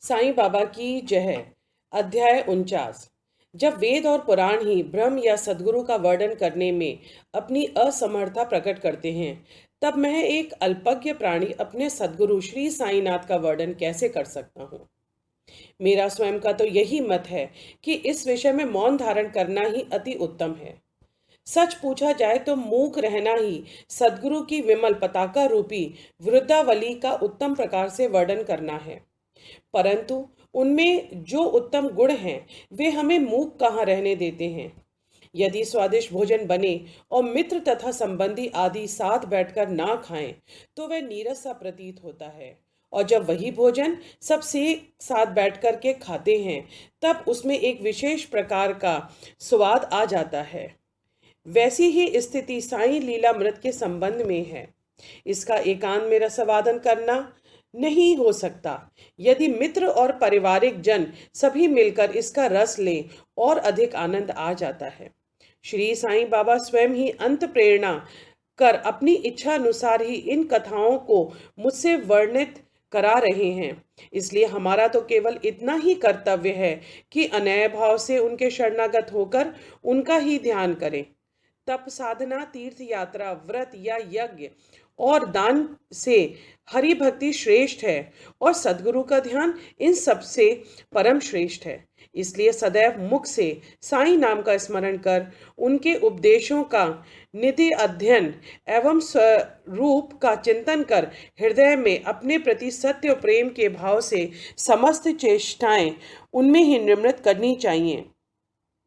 साईं बाबा की जय। अध्याय 49। जब वेद और पुराण ही ब्रह्म या सद्गुरु का वर्णन करने में अपनी असमर्थता प्रकट करते हैं, तब मैं एक अल्पज्ञ प्राणी अपने सद्गुरु श्री साईनाथ का वर्णन कैसे कर सकता हूँ। मेरा स्वयं का तो यही मत है कि इस विषय में मौन धारण करना ही अति उत्तम है। सच पूछा जाए तो मूक रहना ही सद्गुरु की विमल पताका रूपी वृद्धावली का उत्तम प्रकार से वर्णन करना है। परंतु उनमें जो उत्तम गुण हैं वे हमें मूक कहाँ रहने देते हैं। यदि स्वादिष्ट भोजन बने और मित्र तथा संबंधी आदि साथ बैठकर ना खाएं तो वह नीरस सा प्रतीत होता है, और जब वही भोजन सबसे साथ बैठ कर के खाते हैं तब उसमें एक विशेष प्रकार का स्वाद आ जाता है। वैसी ही स्थिति साईं लीलामृत के संबंध में है। इसका एकांत में रसवादन करना नहीं हो सकता। यदि मित्र और पारिवारिक जन सभी मिलकर इसका रस लें और अधिक आनंद आ जाता है। श्री साईं बाबा स्वयं ही अंत प्रेरणा कर अपनी इच्छा अनुसार ही इन कथाओं को मुझसे वर्णित करा रहे हैं। इसलिए हमारा तो केवल इतना ही कर्तव्य है कि अनय भाव से उनके शरणागत होकर उनका ही ध्यान करें। तप साधना, तीर्थ यात्रा, व्रत या यज्ञ और दान से हरि भक्ति श्रेष्ठ है और सद्गुरु का ध्यान इन सब से परम श्रेष्ठ है। इसलिए सदैव मुख से साईं नाम का स्मरण कर उनके उपदेशों का निधि अध्ययन एवं स्वरूप का चिंतन कर हृदय में अपने प्रति सत्य प्रेम के भाव से समस्त चेष्टाएं उनमें ही निमृत करनी चाहिए।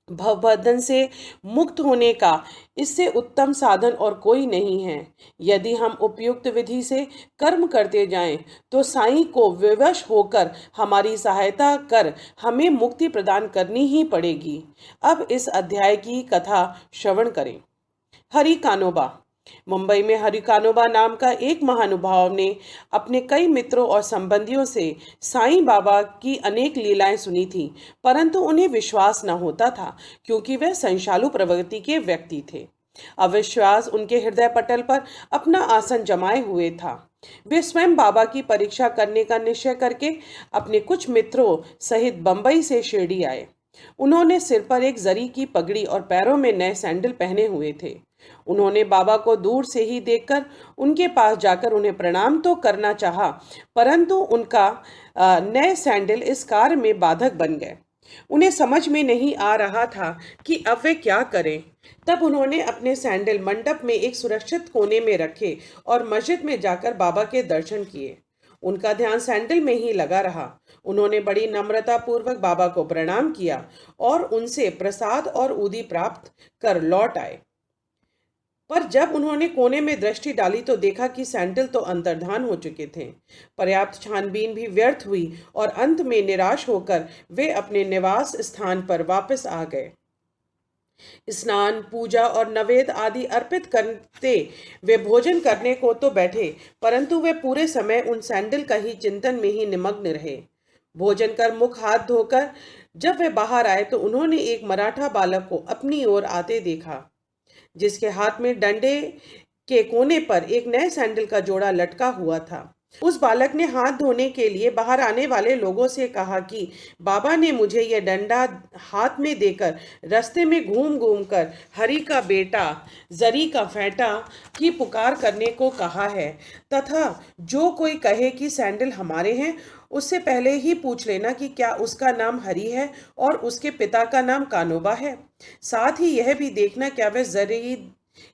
भवबंधन से मुक्त होने का इससे उत्तम साधन और कोई नहीं है। यदि हम उपयुक्त विधि से कर्म करते जाएं तो साईं को विवश होकर हमारी सहायता कर हमें मुक्ति प्रदान करनी ही पड़ेगी। अब इस अध्याय की कथा श्रवण करें। हरि कानोबा। मुंबई में हरि कानोबा नाम का एक महानुभाव ने अपने कई मित्रों और संबंधियों से साईं बाबा की अनेक लीलाएं सुनी थी, परंतु उन्हें विश्वास न होता था क्योंकि वे संशालु प्रवृत्ति के व्यक्ति थे। अविश्वास उनके हृदय पटल पर अपना आसन जमाए हुए था। वे स्वयं बाबा की परीक्षा करने का निश्चय करके अपने कुछ मित्रों सहित बंबई से शिरडी आए। उन्होंने सिर पर एक जरी की पगड़ी और पैरों में नए सैंडल पहने हुए थे। उन्होंने बाबा को दूर से ही देखकर उनके पास जाकर उन्हें प्रणाम तो करना चाहा, परंतु उनका नए सैंडल इस कार्य में बाधक बन गए। उन्हें समझ में नहीं आ रहा था कि अब वे क्या करें। तब उन्होंने अपने सैंडल मंडप में एक सुरक्षित कोने में रखे और मस्जिद में जाकर बाबा के दर्शन किए। उनका ध्यान सैंडल में ही लगा रहा। उन्होंने बड़ी नम्रता पूर्वक बाबा को प्रणाम किया और उनसे प्रसाद और उदी प्राप्त कर लौट आए। पर जब उन्होंने कोने में दृष्टि डाली तो देखा कि सैंडल तो अंतर्धान हो चुके थे। पर्याप्त छानबीन भी व्यर्थ हुई और अंत में निराश होकर वे अपने निवास स्थान पर वापस आ गए। स्नान, पूजा और नवेद आदि अर्पित करते वे भोजन करने को तो बैठे, परंतु वे पूरे समय उन सैंडल का ही चिंतन में ही निमग्न रहे। भोजन कर मुख हाथ धोकर जब वे बाहर आए तो उन्होंने एक मराठा बालक को अपनी ओर आते देखा, जिसके हाथ में डंडे के कोने पर एक नए सैंडल का जोड़ा लटका हुआ था। उस बालक ने हाथ धोने के लिए बाहर आने वाले लोगों से कहा कि बाबा ने मुझे यह डंडा हाथ में देकर रास्ते में घूम घूम कर हरि का बेटा, जरी का फेंटा की पुकार करने को कहा है, तथा जो कोई कहे कि सैंडल हमारे हैं उससे पहले ही पूछ लेना कि क्या उसका नाम हरि है और उसके पिता का नाम कानोबा है। साथ ही यह भी देखना क्या वह जरी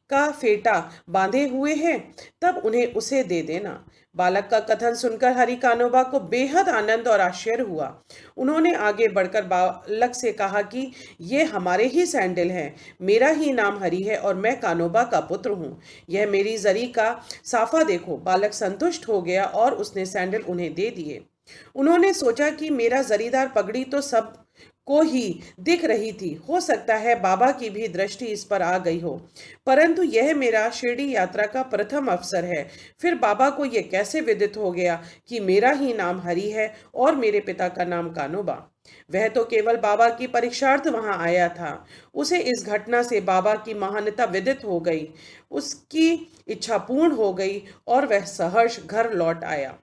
का फेटा बांधे हुए हैं, तब उन्हें उसे दे देना। बालक का कथन सुनकर हरि कानोबा को बेहद आनंद और आश्चर्य हुआ। उन्होंने आगे बढ़कर बालक से कहा कि ये हमारे ही सैंडल हैं, मेरा ही नाम हरि है और मैं कानोबा का पुत्र हूँ। यह मेरी जरी का साफा देखो। बालक संतुष्ट हो गया और उसने सैंडल उन्हें दे दिए। उन्होंने सोचा कि मेरा जरीदार पगड़ी तो सब को ही दिख रही थी, हो सकता है बाबा की भी दृष्टि इस पर आ गई हो, परंतु यह मेरा शिरडी यात्रा का प्रथम अवसर है। फिर बाबा को यह कैसे विदित हो गया कि मेरा ही नाम हरि है और मेरे पिता का नाम कानोबा। वह तो केवल बाबा की परीक्षार्थ वहां आया था। उसे इस घटना से बाबा की महानता विदित हो गई, उसकी इच्छा पूर्ण हो गई और वह सहर्ष घर लौट आया।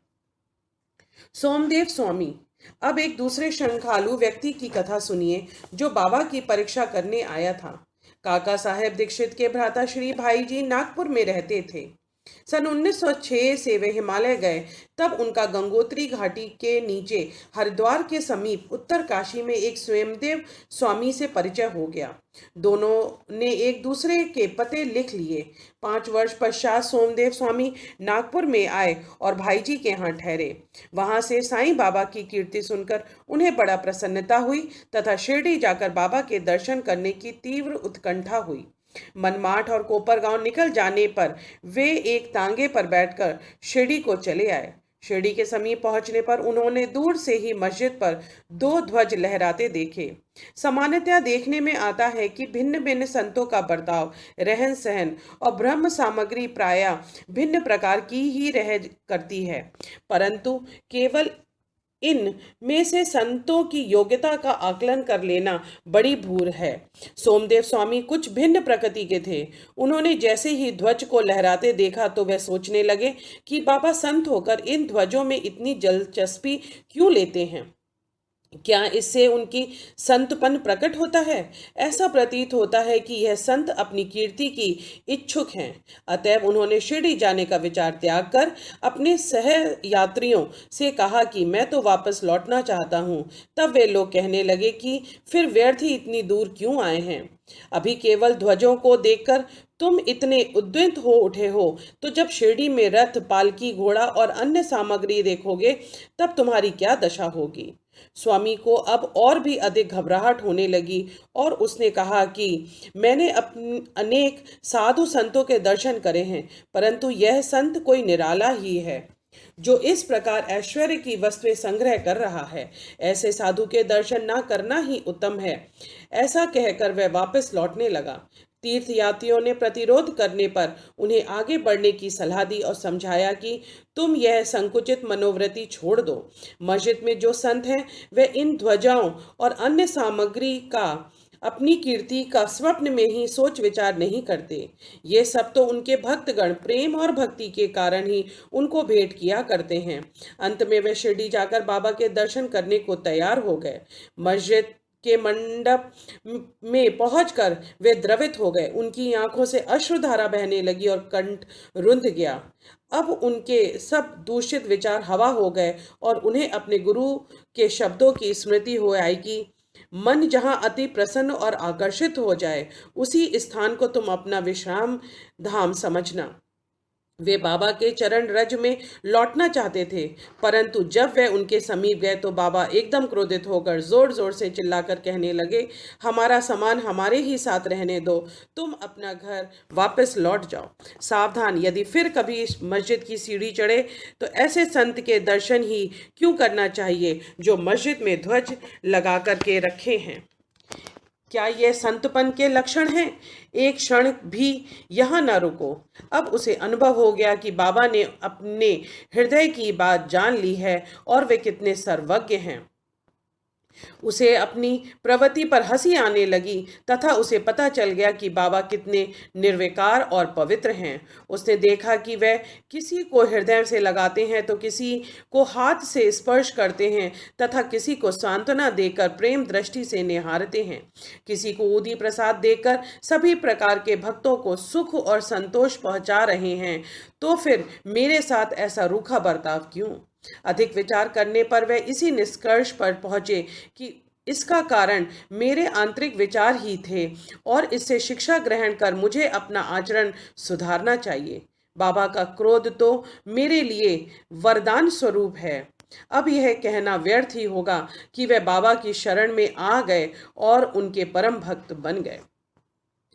सोमदेव स्वामी। अब एक दूसरे श्रृंखालु व्यक्ति की कथा सुनिए जो बाबा की परीक्षा करने आया था। काका साहेब दीक्षित के भ्राता श्री भाई जी नागपुर में रहते थे। सन 1906 से वे हिमालय गए, तब उनका गंगोत्री घाटी के नीचे हरिद्वार के समीप उत्तर काशी में एक स्वयंदेव स्वामी से परिचय हो गया। दोनों ने एक दूसरे के पते लिख लिए। 5 वर्ष पश्चात सोमदेव स्वामी नागपुर में आए और भाई जी के यहाँ ठहरे। वहां से साईं बाबा की कीर्ति सुनकर उन्हें बड़ा प्रसन्नता हुई तथा शिरडी जाकर बाबा के दर्शन करने की तीव्र उत्कंठा हुई। मनमाठ और कोपरगांव निकल जाने पर वे एक तांगे पर बैठकर शिरडी को चले आए। शिरडी के समीप पहुंचने पर उन्होंने दूर से ही मस्जिद पर 2 ध्वज लहराते देखे। सामान्यतया देखने में आता है कि भिन्न भिन्न संतों का बर्ताव, रहन सहन और ब्रह्म सामग्री प्रायः भिन्न प्रकार की ही रह करती है, परंतु केवल इन में से संतों की योग्यता का आकलन कर लेना बड़ी भूल है। सोमदेव स्वामी कुछ भिन्न प्रकृति के थे। उन्होंने जैसे ही ध्वज को लहराते देखा तो वह सोचने लगे कि बाबा संत होकर इन ध्वजों में इतनी दिलचस्पी क्यों लेते हैं। क्या इससे उनकी संतपन प्रकट होता है? ऐसा प्रतीत होता है कि यह संत अपनी कीर्ति की इच्छुक हैं। अतएव उन्होंने शिरडी जाने का विचार त्याग कर अपने सह यात्रियों से कहा कि मैं तो वापस लौटना चाहता हूँ। तब वे लोग कहने लगे कि फिर व्यर्थ ही इतनी दूर क्यों आए हैं? अभी केवल ध्वजों को देखकर तुम इतने उद्विग्न हो उठे हो, तो जब शिरडी में रथ, पालकी, घोड़ा और अन्य सामग्री देखोगे तब तुम्हारी क्या दशा होगी। स्वामी को अब और भी अधिक घबराहट होने लगी और उसने कहा कि मैंने अनेक साधु संतों के दर्शन करे हैं, परंतु यह संत कोई निराला ही है जो इस प्रकार ऐश्वर्य की वस्तुएं संग्रह कर रहा है। ऐसे साधु के दर्शन ना करना ही उत्तम है। ऐसा कहकर वह वापस लौटने लगा। तीर्थयात्रियों ने प्रतिरोध करने पर उन्हें आगे बढ़ने की सलाह दी और समझाया कि तुम यह संकुचित मनोवृत्ति छोड़ दो। मस्जिद में जो संत हैं वे इन ध्वजाओं और अन्य सामग्री का, अपनी कीर्ति का स्वप्न में ही सोच विचार नहीं करते। ये सब तो उनके भक्तगण प्रेम और भक्ति के कारण ही उनको भेंट किया करते हैं। अंत में वे शिरडी जाकर बाबा के दर्शन करने को तैयार हो गए। मस्जिद के मंडप में पहुंचकर वे द्रवित हो गए। उनकी आंखों से अश्रुधारा बहने लगी और कंठ रुंध गया। अब उनके सब दूषित विचार हवा हो गए और उन्हें अपने गुरु के शब्दों की स्मृति हो आई कि मन जहां अति प्रसन्न और आकर्षित हो जाए, उसी स्थान को तुम अपना विश्राम धाम समझना। वे बाबा के चरण रज में लौटना चाहते थे, परंतु जब वे उनके समीप गए तो बाबा एकदम क्रोधित होकर जोर जोर से चिल्लाकर कहने लगे, हमारा सामान हमारे ही साथ रहने दो, तुम अपना घर वापस लौट जाओ। सावधान, यदि फिर कभी इस मस्जिद की सीढ़ी चढ़े तो ऐसे संत के दर्शन ही क्यों करना चाहिए जो मस्जिद में ध्वज लगा करके रखे हैं। क्या यह संतपन के लक्षण हैं? एक क्षण भी यहाँ न रुको। अब उसे अनुभव हो गया कि बाबा ने अपने हृदय की बात जान ली है और वे कितने सर्वज्ञ हैं। उसे अपनी प्रवृत्ति पर हंसी आने लगी तथा उसे पता चल गया कि बाबा कितने निर्विकार और पवित्र हैं। उसने देखा कि वह किसी को हृदय से लगाते हैं तो किसी को हाथ से स्पर्श करते हैं तथा किसी को सांत्वना देकर प्रेम दृष्टि से निहारते हैं। किसी को ऊदी प्रसाद देकर सभी प्रकार के भक्तों को सुख और संतोष पहुंचा रहे हैं, तो फिर मेरे साथ ऐसा रूखा बर्ताव क्यों? अधिक विचार करने पर वे इसी निष्कर्ष पर पहुंचे कि इसका कारण मेरे आंतरिक विचार ही थे और इससे शिक्षा ग्रहण कर मुझे अपना आचरण सुधारना चाहिए। बाबा का क्रोध तो मेरे लिए वरदान स्वरूप है। अब यह कहना व्यर्थ ही होगा कि वे बाबा की शरण में आ गए और उनके परम भक्त बन गए।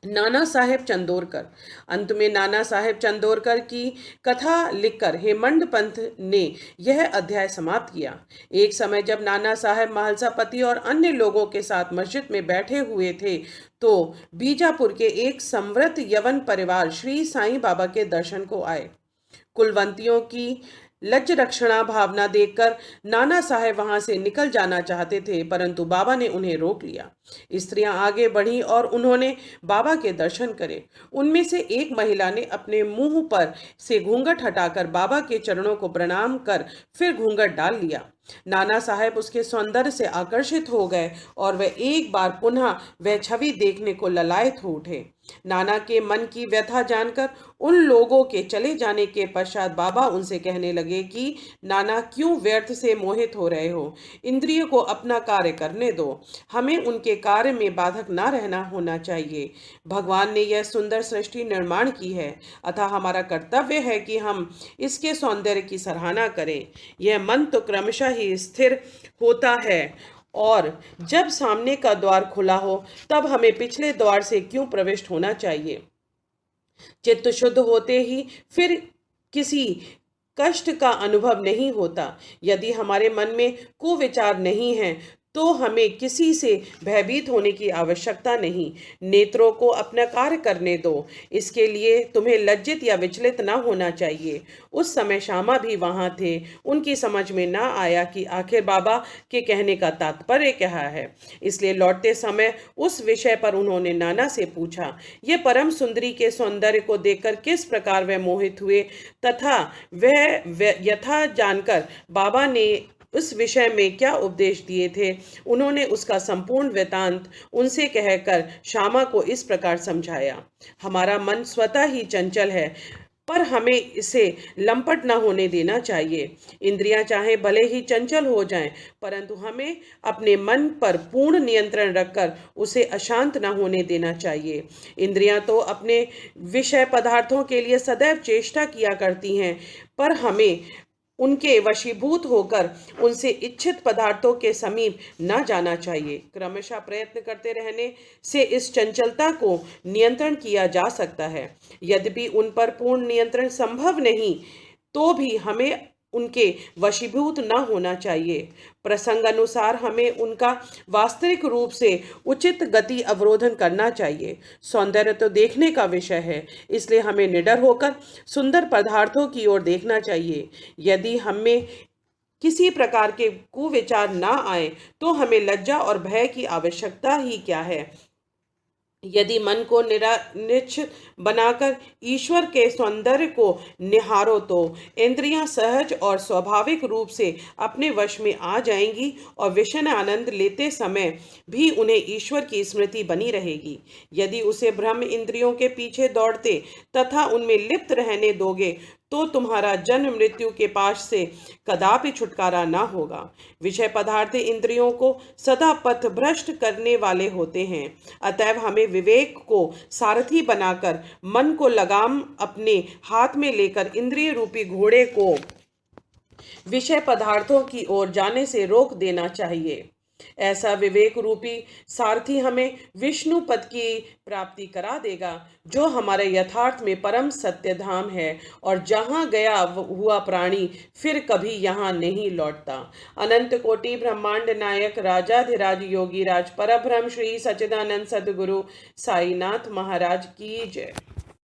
नाना साहेब चंदोरकर। अंत में नाना साहेब चंदोरकर की कथा लिखकर हेमंत पंत ने यह अध्याय समाप्त किया। एक समय जब नाना साहेब महालसापति और अन्य लोगों के साथ मस्जिद में बैठे हुए थे तो बीजापुर के एक समृद्ध यवन परिवार श्री साईं बाबा के दर्शन को आए। कुलवंतियों की लज्ज रक्षणा भावना देखकर नाना साहेब वहां से निकल जाना चाहते थे, परंतु बाबा ने उन्हें रोक लिया। स्त्रियां आगे बढ़ीं और उन्होंने बाबा के दर्शन करे। उनमें से एक महिला ने अपने मुंह पर से घूंघट हटाकर बाबा के चरणों को प्रणाम कर फिर घूंघट डाल लिया। नाना साहेब उसके सौंदर्य से आकर्षित हो गए और वह एक बार पुनः वह छवि देखने को ललायत हो उठे। नाना के मन की व्यथा जानकर उन लोगों के चले जाने के पश्चात बाबा उनसे कहने लगे कि नाना, क्यों व्यर्थ से मोहित हो रहे हो? इंद्रियों को अपना कार्य करने दो। हमें उनके कार्य में बाधक ना रहना होना चाहिए। भगवान ने यह सुंदर सृष्टि निर्माण की है, अतः हमारा कर्तव्य है कि हम इसके सौंदर्य की सराहना करें। यह मन तो क्रमशः ही स्थिर होता है, और जब सामने का द्वार खुला हो तब हमें पिछले द्वार से क्यों प्रविष्ट होना चाहिए? चित्त शुद्ध होते ही फिर किसी कष्ट का अनुभव नहीं होता। यदि हमारे मन में कुविचार नहीं है तो हमें किसी से भयभीत होने की आवश्यकता नहीं। नेत्रों को अपना कार्य करने दो। इसके लिए तुम्हें लज्जित या विचलित ना होना चाहिए। उस समय श्यामा भी वहां थे। उनकी समझ में ना आया कि आखिर बाबा के कहने का तात्पर्य क्या है, इसलिए लौटते समय उस विषय पर उन्होंने नाना से पूछा। ये परम सुंदरी के सौंदर्य को देखकर किस प्रकार वह मोहित हुए तथा वह यथा जानकर बाबा ने उस विषय में क्या उपदेश दिए थे, उन्होंने उसका संपूर्ण वृतांत उनसे कहकर श्यामा को इस प्रकार समझाया। हमारा मन स्वतः ही चंचल है, पर हमें इसे लंपट न होने देना चाहिए। इंद्रियां चाहे भले ही चंचल हो जाएं, परंतु हमें अपने मन पर पूर्ण नियंत्रण रखकर उसे अशांत न होने देना चाहिए। इंद्रियां तो अपने विषय पदार्थों के लिए सदैव चेष्टा किया करती हैं, पर हमें उनके वशीभूत होकर उनसे इच्छित पदार्थों के समीप न जाना चाहिए। क्रमशः प्रयत्न करते रहने से इस चंचलता को नियंत्रण किया जा सकता है। यद्यपि उन पर पूर्ण नियंत्रण संभव नहीं, तो भी हमें उनके वशीभूत न होना चाहिए। प्रसंग अनुसार हमें उनका वास्तविक रूप से उचित गति अवरोधन करना चाहिए। सौंदर्य तो देखने का विषय है, इसलिए हमें निडर होकर सुंदर पदार्थों की ओर देखना चाहिए। यदि हमें किसी प्रकार के कुविचार ना आए तो हमें लज्जा और भय की आवश्यकता ही क्या है। यदि मन को निश्चित बनाकर ईश्वर के सौंदर्य को निहारो तो इंद्रियां सहज और स्वाभाविक रूप से अपने वश में आ जाएंगी और विषय आनंद लेते समय भी उन्हें ईश्वर की स्मृति बनी रहेगी। यदि उसे भ्रम इंद्रियों के पीछे दौड़ते तथा उनमें लिप्त रहने दोगे तो तुम्हारा जन्म मृत्यु के पाश से कदापि छुटकारा ना होगा। विषय पदार्थ इंद्रियों को सदा पथ भ्रष्ट करने वाले होते हैं। अतएव हमें विवेक को सारथी बनाकर मन को लगाम अपने हाथ में लेकर इंद्रिय रूपी घोड़े को विषय पदार्थों की ओर जाने से रोक देना चाहिए। ऐसा विवेक रूपी सारथी हमें विष्णु पद की प्राप्ति करा देगा, जो हमारे यथार्थ में परम सत्य धाम है और जहां गया हुआ प्राणी फिर कभी यहां नहीं लौटता। अनंत कोटि ब्रह्मांड नायक राजाधिराज योगी राज परब्रह्म श्री सच्चिदानंद सद्गुरु साईनाथ महाराज की जय।